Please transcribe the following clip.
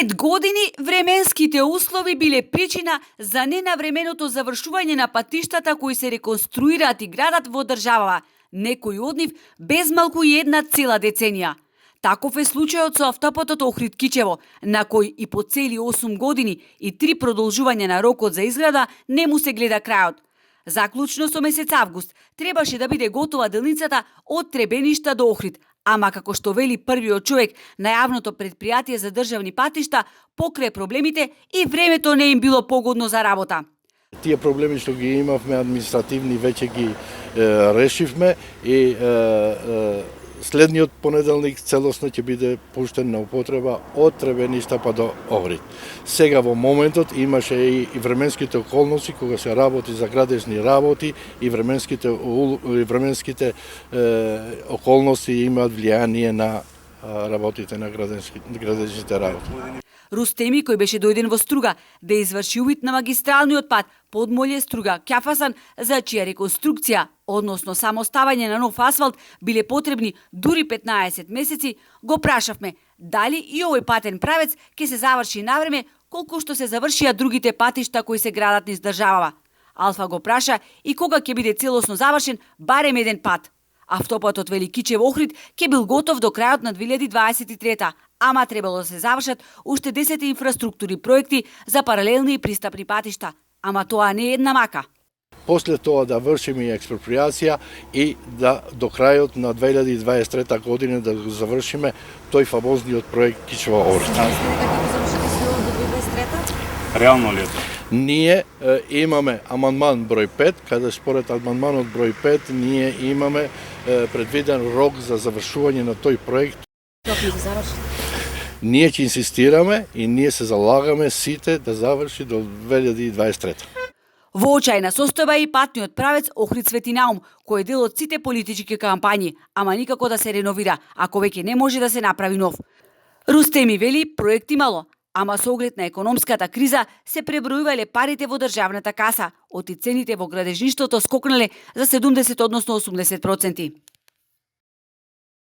5 години временските услови биле причина за ненавременото завршување на патиштата кои се реконструираат и градат во државава, некои од нив без малку и една цела деценија. Таков е случајот со автопатот Охрид-Кичево, на кој и по цели 8 години и 3 продолжувања на рокот за изграда не му се гледа крајот. Заклучно со месец август требаше да биде готова делницата од Требеништа до Охрид, ама како што вели првиот човек на јавното предпријатие за државни патишта, покрај проблемите и времето не им било погодно за работа. Тие проблеми што ги имавме административни веќе ги решивме и следниот понеделник целосно ќе биде пуштен на употреба од Требеништа па до Охрид. Сега во моментот имаше и временските околности кога се работи за градежни работи и временските околности имаат влијание на работите на градежните работи. Рустеми, кој беше дојден во Струга да изврши увид на магистралниот пат Подмолје Струга Ќафасан, за чија реконструкција, односно само ставање на нов асфалт, биле потребни дури 15 месеци, го прашавме дали и овој патен правец ќе се заврши навреме колку што се завршија другите патишта кои се градат низ државава. Алфа го праша и кога ќе биде целосно завршен барем еден пат. Автопатот Великичево Охрид ќе бил готов до крајот на 2023, ама требало да се завршат уште 10 инфраструктури проекти за паралелни и пристапни патишта. Ама тоа не е една мака. После тоа да вршиме и експроприација и да до крајот на 2023 година да го завршиме тој фамозниот проект Кичево Охрид. Реално ли е тоа? Ние имаме амандман број 5, каде според амандманот број 5 ние имаме предвиден рок за завршување на тој проект. Ние ќе инсистираме и ние се залагаме сите да заврши до 2023. Во очајна состојба и патниот правец Охрид Свети Наум, кој е дел од сите политички кампањи, ама никако да се реновира, ако веќе не може да се направи нов. Рустеми вели проекти мало, ама со оглед на економската криза се пребројувале парите во државната каса, оти цените во градежништвото скокнале за 70 односно 80%.